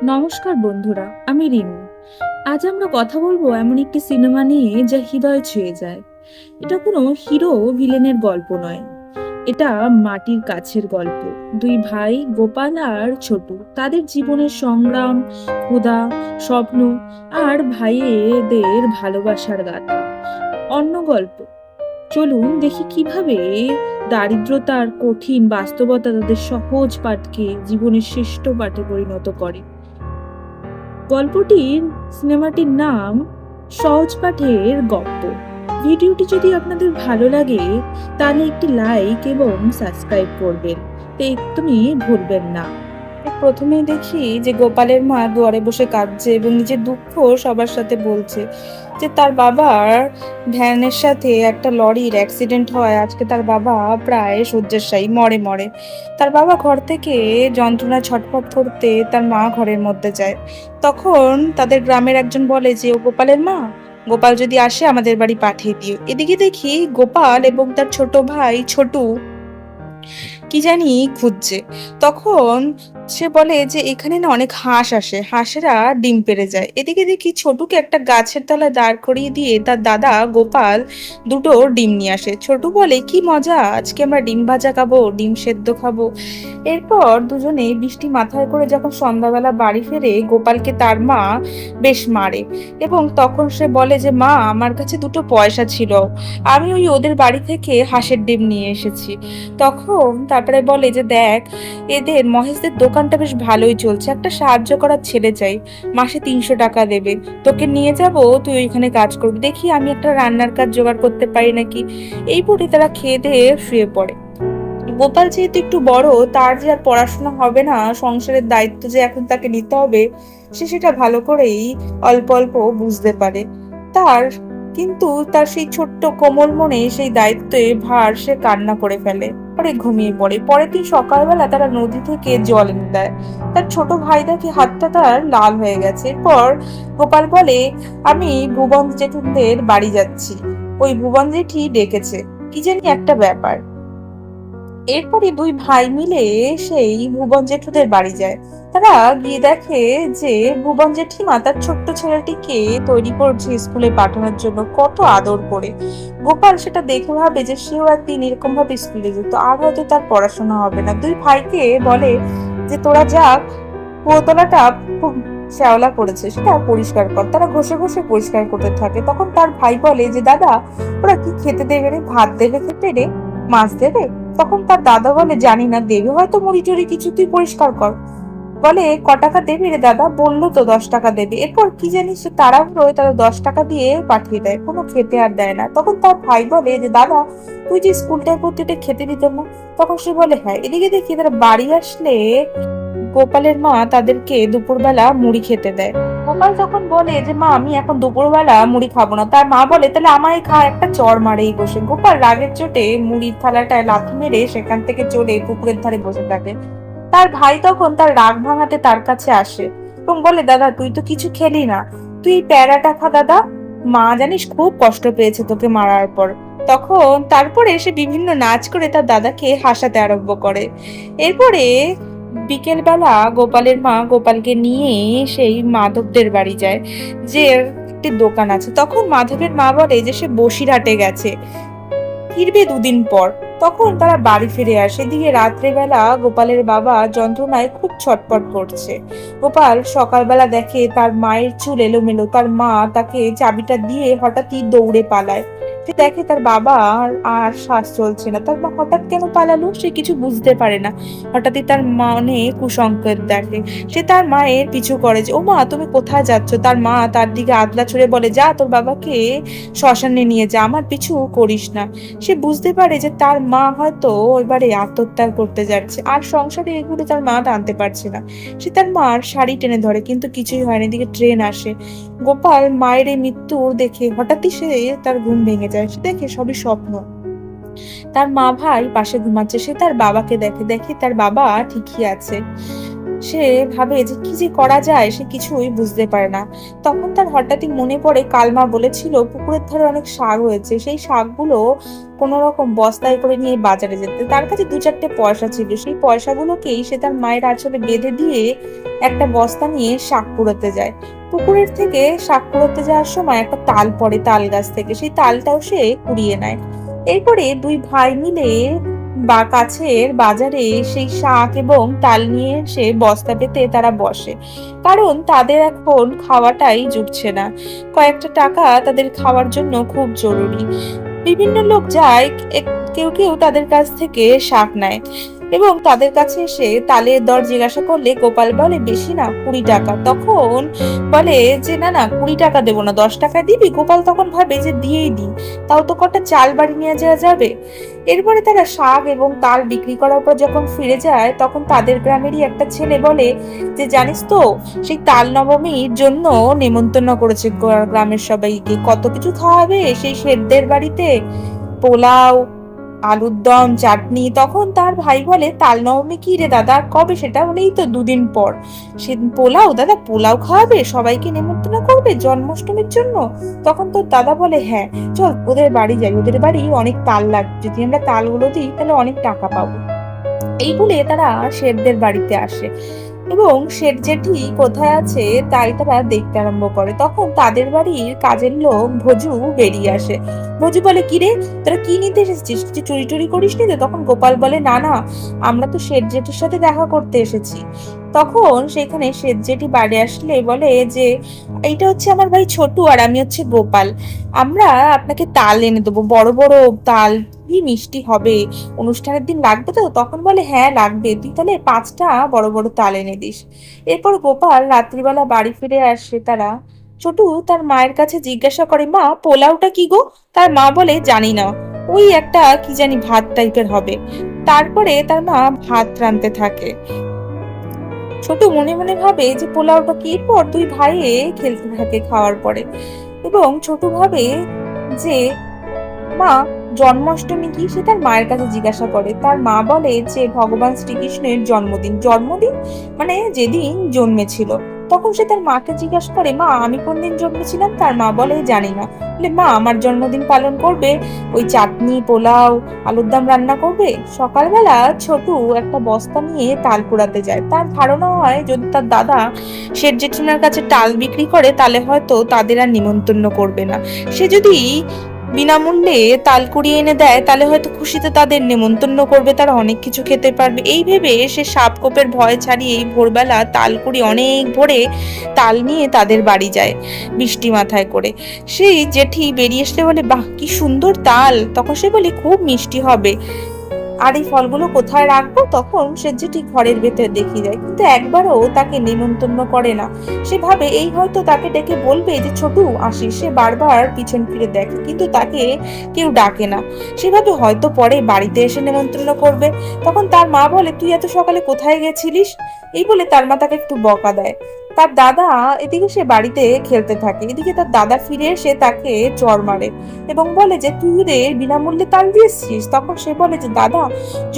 নমস্কার বন্ধুরা, আমি রিমি। আজ আমরা কথা বলবো এমন একটি সিনেমা নিয়ে যা হৃদয় ছুঁয়ে যায়। এটা কোনো হিরো ভিলেনের গল্প নয়, এটা মাটির কাছের গল্প। দুই ভাই গোপাল আর ছোটু, তাদের জীবনের সংগ্রাম, ক্ষুধা, স্বপ্ন আর ভাইয়েদের ভালোবাসার গাথা। অন্য গল্প, চলুন দেখি কিভাবে দারিদ্রতার কঠিন বাস্তবতা তাদের সহজ পাঠকে জীবনের শ্রেষ্ঠ পাঠে পরিণত করে। সিনেমাটির নাম সহজ পাঠের গপ্প। ভিডিওটি যদি আপনাদের ভালো লাগে তাহলে একটি লাইক এবং সাবস্ক্রাইব করবেন, তো একদমই ভুলবেন না। প্রথমেই দেখি যে গোপালের মা দুয়ারে বসে কাঁদছে এবং নিজের দুঃখ সবার সাথে বলছে যে তার বাবার ভ্যানের সাথে একটা লরির অ্যাক্সিডেন্ট হয়, আজকে তার বাবা প্রায় শয্যাশায়ী, মরে মরে। তার বাবা ঘর থেকে যন্ত্রণা ছটফট করতে তার মা ঘরের মধ্যে যায়। তখন তাদের গ্রামের একজন বলে যে, ও গোপালের মা, গোপাল যদি আসে আমাদের বাড়ি পাঠিয়ে দিও। এদিকে দেখি গোপাল এবং তার ছোট ভাই ছোটু কি জানি খুঁজছে। তখন সে বলে যে এখানে না অনেক হাঁস আসে, হাঁসেরা ডিম পেড়ে যায়। এদিকে দেখি ছোটুকে একটা গাছের তলায় দাঁড় করিয়ে দিয়ে তার দাদা গোপাল দুটো ডিম নিয়ে আসে। ছোটু বলে, কি মজা, আজকে আমরা ডিম ভাজা খাবো, ডিম সেদ্ধ খাবো। এরপর দুজনে বৃষ্টি মাথায় করে যখন সন্ধ্যাবেলা বাড়ি ফেরে, গোপালকে তার মা বেশ মারে এবং তখন সে বলে যে মা, আমার কাছে দুটো পয়সা ছিল, আমি ওদের বাড়ি থেকে হাঁসের ডিম নিয়ে এসেছি। তখন তারপরে বলে যে দেখ, এদের মহেশদের দোকানটা বেশ ভালোই চলছে, একটা সাহায্য করার ছেলে চাই, মাসে 300 টাকা দেবে, তোকে নিয়ে যাব, তুই ওইখানে কাজ করবি, দেখি আমি একটা রান্নার কাজ জোগাড় করতে পারি নাকি। এই বলে তারা খেয়ে দিয়ে শুয়ে পড়ে। গোপাল যেহেতু একটু বড়, তার যে আর পড়াশোনা হবে না, সংসারের দায়িত্ব যে এখন তাকে নিতে হবে, সে সেটা ভালো করেই অল্প অল্প বুঝতে পারে। তার কিন্তু তার সেই ছোট্ট কোমল মনে সেই দায়িত্বের ভার সে কান্না করে ফেলে, পরে ঘুমিয়ে পড়ে। পরের দিন সকালবেলা তারা নদী থেকে জল এনে দেয়। তার ছোট ভাই দেখে হাতটা তার লাল হয়ে গেছে। এরপর গোপাল বলে, আমি ভুবন জেঠুদের বাড়ি যাচ্ছি, ওই ভুবন জেঠি ডেকেছে, কি জানি একটা ব্যাপার। এরপরে দুই ভাই মিলে সেই ভুবন জেঠুদের বাড়ি যায়। তারা গিয়ে দেখে যে ভুবন জেঠিমা তার ছোট্ট ছেলেটিকে তৈরি করছে স্কুলে পাঠানোর জন্য, কত আদর করে। গোপাল সেটা দেখে ভাবে যে সেও একদিন এরকম ভাবে স্কুলে যেত, আর হয়তো তার পড়াশোনা হবে না। দুই ভাইকে বলে যে তোরা যা, কুয়োতলাটা খুব শ্যাওলা পড়েছে, সেটা পরিষ্কার কর। তারা ঘষে ঘষে পরিষ্কার করতে থাকে। তখন তার ভাই বলে যে দাদা, ওরা কি খেতে দেবে রে, ভাত দেবে খেতে রে, মাছ দেবে? তখন তার দাদা বলে, জানি না, দেবে হয়তো মুড়ি টুড়ি কিছু, তুই পরিষ্কার কর। বলে, ক টাকা দেবে রে দাদা? বললো তো 10 টাকা দেবে। এরপর কি জানি সে তাড়াহুড়োয় তারা 10 টাকা দিয়ে পাঠিয়ে দেয়, কোনো খেতে আর দেয় না। তখন তার ভাই বলে যে দাদা, তুই যে স্কুলটায় পড়তে খেতে দিত না? তখন সে বলে হ্যাঁ। এদিকে দেখি তারা বাড়ি আসলে গোপালের মা তাদেরকে দুপুরবেলা মুড়ি খেতে দেয়। গোপাল তখন বলে যে মা, আমি এখন দুপুরবেলা মুড়ি খাবো না। তার মা বলে, তাহলে আমায় খা, একটা চড় মারেই বসে। গোপাল রাগের চোটে মুড়ির থালাটায় লাথি মেরে সেখান থেকে চলে পুকুরের ধারে বসে থাকে। তার ভাই তখন তার রাগ ভাঙাতে তার কাছে আসে এবং বলে, দাদা তুই তো কিছু খেলি না, তুই এই প্যারাটা খা দাদা, মা জানিস খুব কষ্ট পেয়েছে তোকে মারার পর। তখন তারপরে সে বিভিন্ন নাচ করে তার দাদাকে হাসাতে আরম্ভ করে। এরপরে বিকেল বেলা গোপালের মা গোপালকে নিয়ে সেই মাধবদের বাড়ি যায়, যে একটি দোকান আছে। তখন মাধবের মা বলে যে সে বসিরহাটে গেছে, ফিরবে 2 দিন পর। তখন তারা বাড়ি ফিরে আসে। এদিকে রাত্রেবেলা গোপালের বাবা যন্ত্রণায় খুব ছটপট করছে। গোপাল সকালবেলা দেখে তার মায়ের চুল এলোমেলো, তার মা তাকে চাবিটা দিয়ে হঠাৎই দৌড়ে পালায়। সে দেখে তার বাবা আর শ্বাস চলছে না। তার মা হঠাৎ কেন পালালো সে কিছু বুঝতে পারে না। হঠাৎই তার মনে কুসংকেত দেখে। সে তার মায়ের পিছু করে যে, ও মা, তুমি কোথায় যাচ্ছ? তার মা তার দিকে আদলা ছুড়ে বলে, যা তোর বাবাকে শ্মশানে নিয়ে যা, আমার পিছু করিস না। সে বুঝতে পারে যে তার মা হয়তো এবারে আত্মহত্যা করতে যাচ্ছে, আর সংসারে এগুলো তার মা টানতে পারছে না। সে তার মার শাড়ি টেনে ধরে, কিন্তু কিছুই হয় না। এদিকে ট্রেন আসে। গোপাল মায়ের এই মৃত্যু দেখে হঠাৎই সে তার ঘুম ভেঙে যায়। সে দেখে সবই স্বপ্ন। তার মা ভাই পাশে ঘুমাচ্ছে। সে তার বাবাকে দেখে, দেখে তার বাবা ঠিকই আছে। সে ভাবে যে কি যে করা যায়, সে কিছুই বুঝতে পারে না। তখন তার হঠাৎই মনে পড়ে কালমা বলেছিল পুকুরের ধারে অনেক শাক হয়েছে, সেই শাকগুলো কোন রকম বস্তায় করে নিয়ে বাজারে যেতে। তার কাছে 2-4টে পয়সা ছিল, সেই পয়সাগুলোকেই সে তার মায়ের আঁচলে বেঁধে দিয়ে একটা বস্তা নিয়ে শাক কুড়োতে যায়। পুকুরের থেকে শাক কুড়োতে যাওয়ার সময় একটা তাল পড়ে তাল গাছ থেকে, সেই তালটাও সে কুড়িয়ে নেয়। এরপরে দুই ভাই মিলে বা কাছের বাজারে সেই শাক এবং তাল নিয়ে এসে বস্তা পেতে তারা বসে, কারণ তাদের এখন খাওয়াটাই জুটছে না। কয়েকটা টাকা তাদের খাওয়ার জন্য খুব জরুরি। বিভিন্ন লোক যায়, কেউ কেউ তাদের কাছ থেকে শাক নেয় এবং তাদের কাছে এসে তালের দর জিজ্ঞাসা করলে গোপাল বলে বেশি না, 20 টাকা। তখন বলে যে না না, 20 টাকা দেবো না, 10 টাকা দিবি। গোপাল তখন ভাবে যে দিয়েই দিই, তাও তো কটা চাল বাড়ি নিয়ে যাওয়া যাবে। এরপরে তারা শাক এবং তাল বিক্রি করার পর যখন ফিরে যায়, তখন তাদের গ্রামেরই একটা ছেলে বলে যে জানিস তো, সেই তাল নবমীর জন্য নেমন্তন্ন করেছে গ্রামের সবাইকে, কত কিছু খাওয়াবে সেই শেঠদের বাড়িতে, পোলাও, আলুর দম, চাটনি। তখন তার ভাই বলে তাল নবমী কি রে দাদা, কবে সেটা? বলেই তো 2 দিন পর। সে পোলাও? দাদা পোলাও খাওয়াবে, সবাইকে নেমন্তন্ন করবে জন্মাষ্টমীর জন্য? তখন তোর দাদা বলে হ্যাঁ, চল ওদের বাড়ি যাই, ওদের বাড়ি অনেক তাল লাগবে, যদি আমরা তালগুলো দিই তাহলে অনেক টাকা পাবো। এই বলে তারা শেঠদের বাড়িতে আসে এবং শেঠ জেঠি কোথায় আছে তাই তারা দেখতে আরম্ভ করে। তখন তাদের বাড়ির কাজের লোক ভজু বেরিয়ে আসে। ভজু বলে কি রে, তোরা কি নিতে এসেছিস, কিছু চুরি টুরি করিস নি তো? তখন গোপাল বলে না না, আমরা তো শেঠ জেঠির সাথে দেখা করতে এসেছি। তখন সেখানে শেঠ জেঠি বাড়ি আসলে বলে যে এইটা হচ্ছে আমার ভাই ছোটু আর আমি হচ্ছে গোপাল, আমরা আপনাকে তাল এনে দেবো, বড় বড় তাল, কি মিষ্টি হবে, অনুষ্ঠানের দিন লাগবে তো? তখন বলে হ্যাঁ লাগবে, তুই তাহলে 5টা বড় বড় তাল এনে দিস। এরপর গোপাল রাত্রিবেলা বাড়ি ফিরে আসে। তারা ছোটু তার মায়ের কাছে জিজ্ঞাসা করে মা পোলাওটা কি গো? তার মা বলে জানি না, ওই একটা কি জানি ভাত টাইপের হবে। তারপরে তার মা ভাত রাঁধতে থাকে। ছোট মনে মনে ভাবে যে পোলাওটা কি। পর দুই ভাইয়ে খেলতে থাকে খাওয়ার পরে এবং ছোট ভাবে যে মা জন্মাষ্টমী কি, সে তার মায়ের কাছে জিজ্ঞাসা করে। তার মা বলে যে ভগবান শ্রীকৃষ্ণের জন্মদিন। জন্মদিন মানে যেদিন জন্মেছিল। তখন সে তার মাকে জিজ্ঞাসা করে মা আমি কোন দিন জন্মেছিলাম? তার মা বলে জানি না। বলে মা আমার জন্মদিন পালন করবে, ওই চাটনি পোলাও আলুর দম রান্না করবে। সকালবেলা ছোটু একটা বস্তা নিয়ে তাল কুড়াতে যায়। তার ধারণা হয় যদি তার দাদা শেঠ জেঠিমার কাছে তাল বিক্রি করে তাহলে হয়তো তাদের আর নিমন্ত্রণ করবে না। সে যদি বিনামূল্যে তাল কুড়িয়ে এনে দেয় তাহলে হয়তো খুশিতে তাদের নেমন্তন্ন করবে, তারা অনেক কিছু খেতে পারবে। এই ভেবে সে সাপকোপের ভয় ছাড়িয়ে ভোরবেলা তাল কুড়ি অনেক ভোরে তাল নিয়ে তাদের বাড়ি যায় বৃষ্টি মাথায় করে। সেই জেঠি বেরিয়ে আসলে বলে বাহ কি সুন্দর তাল। তখন সে বলে খুব মিষ্টি হবে, আর এই ফলগুলো কোথায় রাখবো? তখন সে যেটি ঘরের ভেতরে দেখিয়ে যায়, কিন্তু একবারও তাকে নেমন্তন্ন করে না। সে ভাবে এই হয়তো তাকে ডেকে বলবে যে ছোটু আসিস। সে বারবার পিছন ফিরে দেখে কিন্তু তাকে কেউ ডাকে না। সেভাবে হয়তো পরে বাড়িতে এসে নেমন্তন্ন করবে। তখন তার মা বলে তুই এত সকালে কোথায় গেছিলিস? এই বলে তার মা তাকে একটু বকা দেয়। তার দাদা এদিকে সে বাড়িতে খেলতে থাকে, এদিকে তার দাদা ফিরে এসে তাকে চড় মারে এবং বলে যে তুই রে বিনামূল্যে তাল দিয়েছিস। তখন সে বলে যে দাদা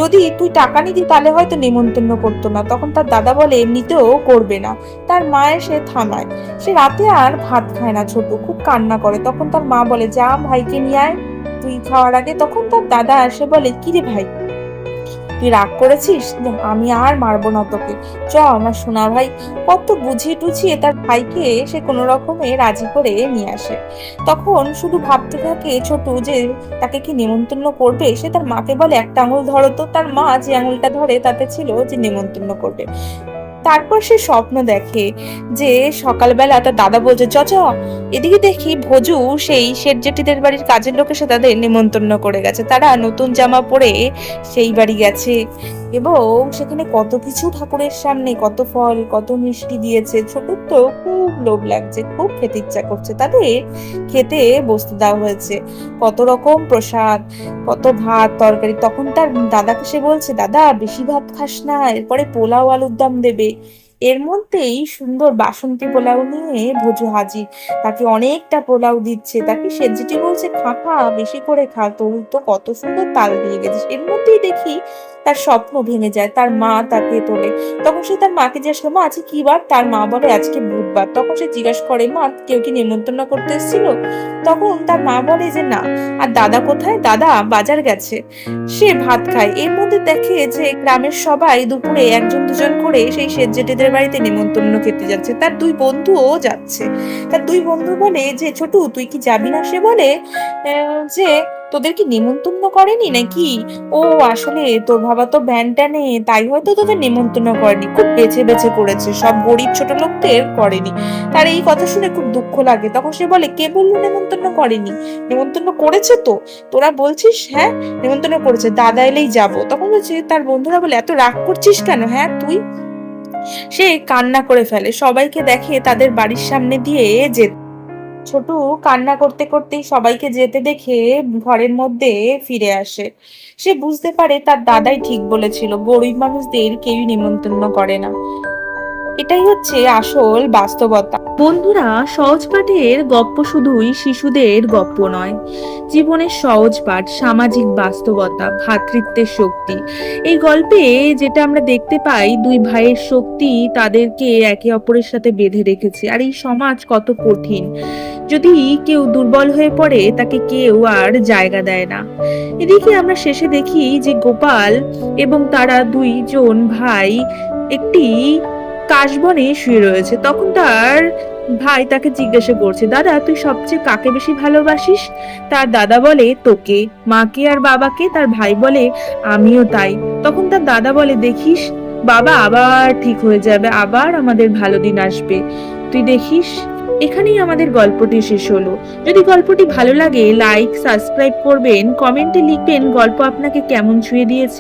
যদি তুই টাকা নিতি তাহলে হয়তো নেমন্তন্ন করতো না। তখন তার দাদা বলে এমনিতেও করবে না। তার মা এসে থামায়। সে রাতে আর ভাত খায় না, ছোট খুব কান্না করে। তখন তার মা বলে যা ভাইকে নিয়ে আয় তুই খাওয়ার আগে। তখন তার দাদা এসে বলে কি রে ভাই, তুই রাগ করেছিস? আমি আর মারবো না তোকে, চ আমার সোনা ভাই। কত বুঝিয়ে টুঝিয়ে তার ভাইকে সে কোনো রকমে রাজি করে নিয়ে আসে। তখন শুধু ভাবতে থাকে ছোট যে তাকে কি নেমন্তন্ন করবে। সে তার মাকে বলে একটা আঙুল ধরো তো। তার মা যে আঙুলটা ধরে তাতে ছিল যে নেমন্তন্ন করবে। তারপর সে স্বপ্ন দেখে যে সকালবেলা তার দাদা বলছে চ চ এদিকে দেখি ভজু সেই শেঠ জেঠিদের বাড়ির কাজের লোক এসে তাদের নেমন্তন্ন করে গেছে। তারা নতুন জামা পরে সেই বাড়ি গেছে এবং সেখানে কত কিছু ঠাকুরের সামনে, কত ফল কত মিষ্টি দিয়েছে। ছোট তো খুব লোভ লাগছে, খুব খেতে ইচ্ছা করছে। তাদের খেতে বসতে দেওয়া হয়েছে কত রকম প্রসাদ, কত ভাত তরকারি। তখন তার দাদাকে সে বলছে দাদা বেশি ভাত খাস না, এরপরে পোলাও আলুর দম দেবে। এর মধ্যেই সুন্দর বাসন্তী পোলাও নিয়ে ভোজু হাজির। তাকে অনেকটা পোলাও দিচ্ছে। তাকে সেজেটি বলছে খা খা বেশি করে খা, তোর তো কত সুন্দর তাল দিয়ে গেছিস। এর মধ্যেই দেখি তার স্বপ্ন ভেঙে যায়, তার মা তাকে তোলে। তখন সে তার মাকে জিজ্ঞেস করে, মা আজকে কি বার? তার মা বলে আজকে বুধবার। তখন সে জিজ্ঞাসা করে, মা কেউ কি নেমন্তন্ন করতে এসেছিল? তখন তার মা বলে যে না। আর দাদা কোথায়? দাদা বাজার গেছে। সে ভাত খায়। এর মধ্যে দেখে যে গ্রামের সবাই দুপুরে একজন দুজন করে সেই শেঠ জেঠেদের বাড়িতে নেমন্তন্ন খেতে যাচ্ছে। তার দুই বন্ধুও যাচ্ছে। তার দুই বন্ধু বলে যে ছোটু তুই কি যাবি না? সে বলে যে তোদের কি নেমন্তন্ন করেনি নাকি? ও আসলে তোর বাবা তো ভ্যান টানে, তাই হয়তো তোদের নেমন্তন্ন করেনি। খুব বেছে বেছে করেছে, সব গরিব ছোট লোকদের করেনি। তার এই কথা শুনে খুব দুঃখ লাগে। তখন সে বলে কে বললো নেমন্তন্ন করেনি? নেমন্তন্ন করেছে তো, তোরা বলছিস হ্যাঁ নেমন্তন্ন করেছে, দাদা এলেই যাবো। তখন বলছে তার বন্ধুরা বলে এত রাগ করছিস কেন? হ্যাঁ তুই? সে কান্না করে ফেলে, সবাইকে দেখে তাদের বাড়ির সামনে দিয়ে যেতে। ছোটু কান্না করতে করতেই সবাইকে যেতে দেখে ঘরের মধ্যে ফিরে আসে। সে বুঝতে পারে তার দাদাই ঠিক বলেছিল, গরিব মানুষদের কেউই নেমন্তন্ন করে না। এটাই হচ্ছে আসল বাস্তবতা। বন্ধুরা, সহজ পাঠের গপ্প শুধুই শিশুদের গপ্প নয়, জীবনের সহজ পাঠ, সামাজিক বাস্তবতা, ভ্রাতৃত্বের শক্তি। এই গল্পে যেটা আমরা দেখতে পাই, দুই ভাইয়ের শক্তি তাদেরকে একে অপরের সাথে বেঁধে রেখেছে। আর এই সমাজ কত কঠিন, যদি কেউ দুর্বল হয়ে পড়ে তাকে কেউ আর জায়গা দেয় না। এদিকে আমরা শেষে দেখি যে গোপাল এবং তারা দুইজন ভাই একটি কাশবনে শুয়ে রয়েছে। তখন তার ভাই তাকে জিজ্ঞাসা করছে, দাদা তুই সবচেয়ে কাকে বেশি ভালোবাসিস? তার দাদা বলে তোকে। মাকে আর বাবাকে? তার ভাই বলে আমিও তাই। তখন তার দাদা বলে দেখিস, বাবা আবার ঠিক হয়ে যাবে, আবার আমাদের ভালো দিন আসবে, তুই দেখিস। এখানেই আমাদের গল্পটি শেষ হলো। যদি গল্পটি ভালো লাগে লাইক সাবস্ক্রাইব করবেন, কমেন্টে লিখবেন গল্প আপনাকে কেমন ছুঁয়ে দিয়েছে।